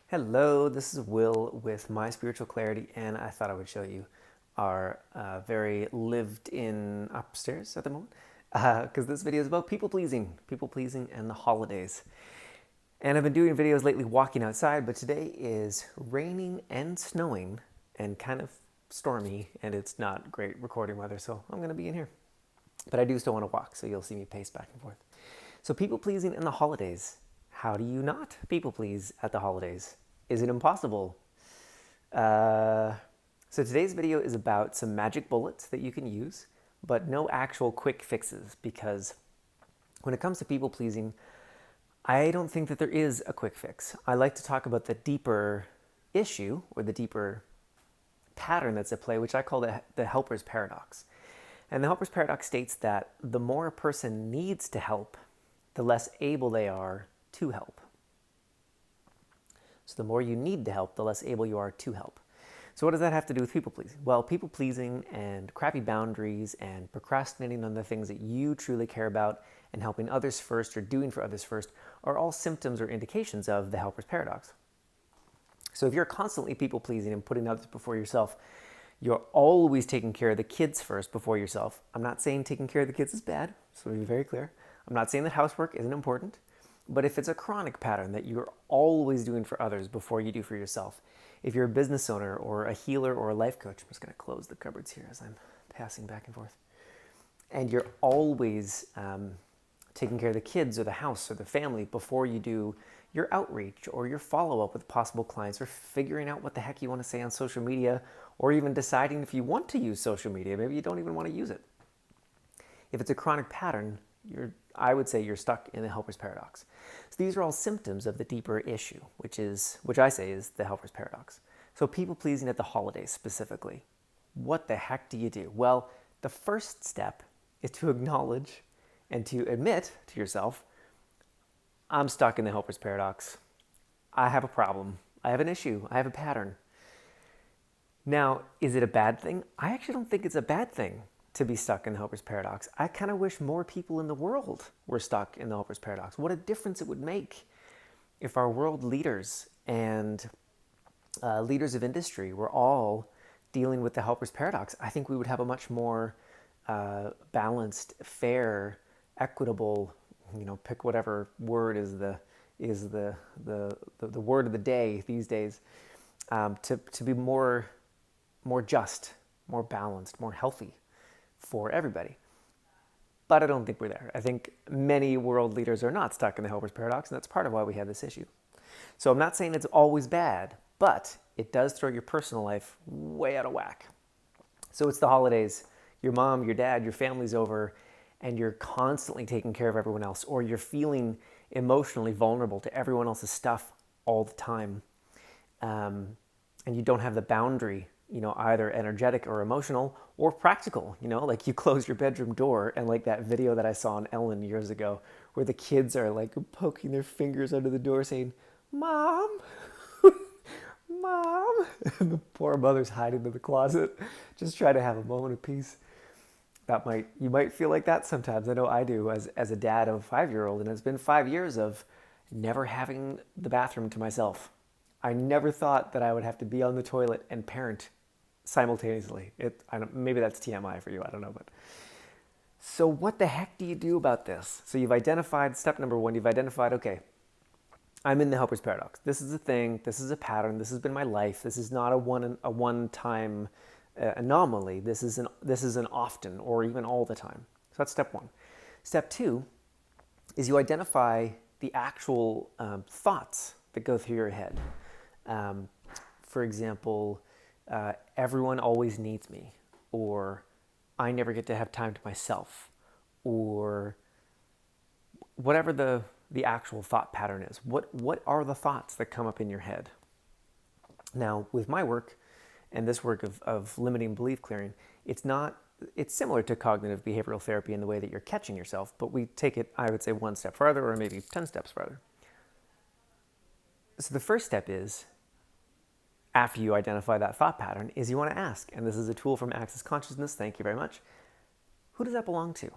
Hello, this is Will with My Spiritual Clarity, and I thought I would show you our very lived in upstairs at the moment because this video is about people pleasing, and the holidays. And I've been doing videos lately walking outside, but today is raining and snowing and kind of stormy, and it's not great recording weather, so I'm going to be in here. But I do still want to walk, so you'll see me pace back and forth. So, people pleasing in the holidays. How do you not people please at the holidays? Is it impossible? Uh, so, today's video is about some magic bullets that you can use, but no actual quick fixes because when it comes to people pleasing, I don't think that there is a quick fix. I like to talk about the deeper issue or the deeper pattern that's at play, which I call the helper's paradox. And the helper's paradox states that the more a person needs to help, the less able they are to help. So the more you need to help, the less able you are to help. So what does that have to do with people pleasing? Well, people pleasing and crappy boundaries and procrastinating on the things that you truly care about and helping others first or doing for others first are all symptoms or indications of the helper's paradox. So if you're constantly people pleasing and putting others before yourself, you're always taking care of the kids first before yourself. I'm not saying taking care of the kids is bad, so to be very clear. I'm not saying that housework isn't important, but if it's a chronic pattern that you're always doing for others before you do for yourself, if you're a business owner or a healer or a life coach, I'm just going to close the cupboards here as I'm passing back and forth, and you're always taking care of the kids or the house or the family before you do your outreach or your follow-up with possible clients or figuring out what the heck you want to say on social media or even deciding if you want to use social media. Maybe you don't even want to use it. If it's a chronic pattern, I would say you're stuck in the helper's paradox. So these are all symptoms of the deeper issue, which I say is the helper's paradox. So people pleasing at the holidays specifically. What the heck do you do? Well, the first step is to acknowledge and to admit to yourself, I'm stuck in the helper's paradox. I have a problem. I have an issue. I have a pattern. Now, is it a bad thing? I actually don't think it's a bad thing to be stuck in the helper's paradox. I kind of wish more people in the world were stuck in the helper's paradox. What a difference it would make if our world leaders and leaders of industry were all dealing with the helper's paradox. I think we would have a much more balanced, fair, equitable, pick whatever word is the word of the day these days, to be more just, more balanced, more healthy for everybody. But I don't think we're there. I think many world leaders are not stuck in the helper's paradox, and that's part of why we have this issue. So I'm not saying it's always bad, but it does throw your personal life way out of whack. So it's the holidays. Your mom, your dad, your family's over, and you're constantly taking care of everyone else, or you're feeling emotionally vulnerable to everyone else's stuff all the time, and you don't have the boundary, either energetic or emotional or practical, like you close your bedroom door, and like that video that I saw on Ellen years ago where the kids are like poking their fingers under the door saying, "Mom, Mom," and the poor mother's hiding in the closet, just trying to have a moment of peace. You might feel like that sometimes. I know I do as a dad of a 5-year-old, and it's been 5 years of never having the bathroom to myself. I never thought that I would have to be on the toilet and parent simultaneously. Maybe that's TMI for you, I don't know. But so what the heck do you do about this? So you've identified, step number one, you've identified, okay, I'm in the helper's paradox. This is a thing, this is a pattern, this has been my life. This is not a one-time anomaly. This is an often or even all the time. So that's step one. Step two is you identify the actual thoughts that go through your head. For example, everyone always needs me, or I never get to have time to myself, or whatever the actual thought pattern is. What are the thoughts that come up in your head? Now, with my work and this work of limiting belief clearing, it's similar to cognitive behavioral therapy in the way that you're catching yourself, but we take it, I would say, one step further, or maybe 10 steps further. So the first step is, after you identify that thought pattern, is you want to ask, and this is a tool from Access Consciousness, thank you very much, who does that belong to?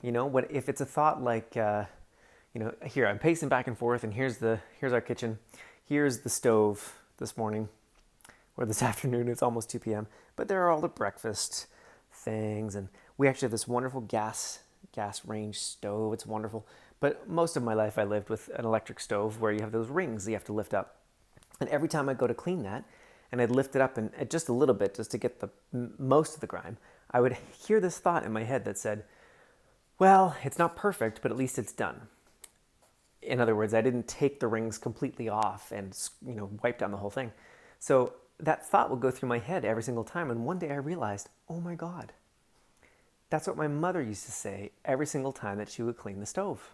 If it's a thought like, here, I'm pacing back and forth, and here's our kitchen, here's the stove this morning, or this afternoon, it's almost 2 p.m., but there are all the breakfast things, and we actually have this wonderful gas range stove. It's wonderful. But most of my life I lived with an electric stove where you have those rings that you have to lift up. And every time I go to clean that, and I'd lift it up and just a little bit just to get the most of the grime, I would hear this thought in my head that said, well, it's not perfect, but at least it's done. In other words, I didn't take the rings completely off and wipe down the whole thing. So that thought would go through my head every single time. And one day I realized, oh my God, that's what my mother used to say every single time that she would clean the stove.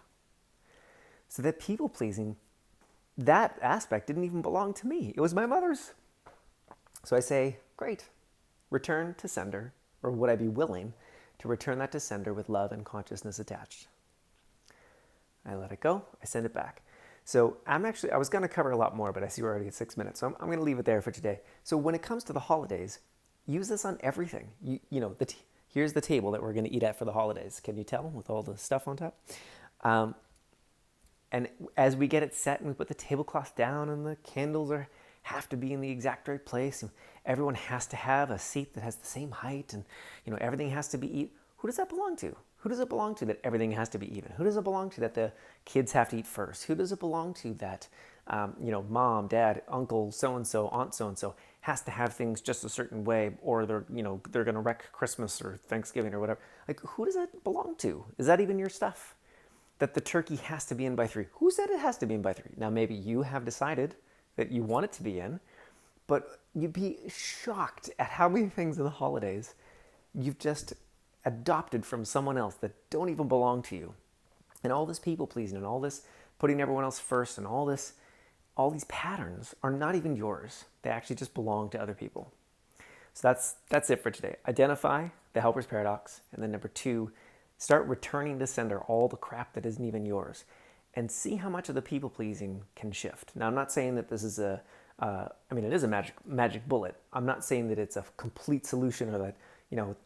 So that people-pleasing, that aspect didn't even belong to me. It was my mother's. So I say, great, return to sender, or would I be willing to return that to sender with love and consciousness attached? I let it go, I send it back. So I was going to cover a lot more, but I see we're already at 6 minutes, so I'm going to leave it there for today. So when it comes to the holidays, use this on everything. Here's the table that we're going to eat at for the holidays. Can you tell with all the stuff on top? And as we get it set and we put the tablecloth down and the candles have to be in the exact right place, and everyone has to have a seat that has the same height, and everything has to be who does that belong to? Who does it belong to that everything has to be even? Who does it belong to that the kids have to eat first? Who does it belong to that mom, dad, uncle so-and-so, aunt so-and-so has to have things just a certain way, or they're going to wreck Christmas or Thanksgiving or whatever? Like, who does that belong to? Is that even your stuff? That the turkey has to be in by 3. Who said it has to be in by 3? Now, maybe you have decided that you want it to be in, but you'd be shocked at how many things in the holidays you've just adopted from someone else that don't even belong to you. And all this people-pleasing and all this putting everyone else first and all these patterns are not even yours. They actually just belong to other people. So that's it for today. Identify the helper's paradox, and then number 2, start returning to sender all the crap that isn't even yours, and see how much of the people-pleasing can shift. Now, I'm not saying that this is it is a magic bullet. I'm not saying that it's a complete solution, or that,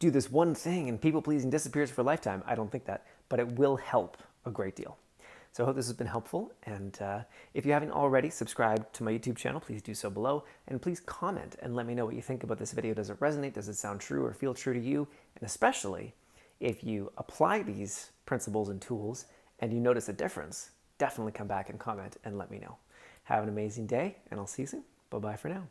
do this one thing and people-pleasing disappears for a lifetime. I don't think that, but it will help a great deal. So I hope this has been helpful, and if you haven't already subscribed to my YouTube channel, please do so below, and please comment and let me know what you think about this video. Does it resonate? Does it sound true or feel true to you? And especially, if you apply these principles and tools and you notice a difference, definitely come back and comment and let me know. Have an amazing day, and I'll see you soon. Bye-bye for now.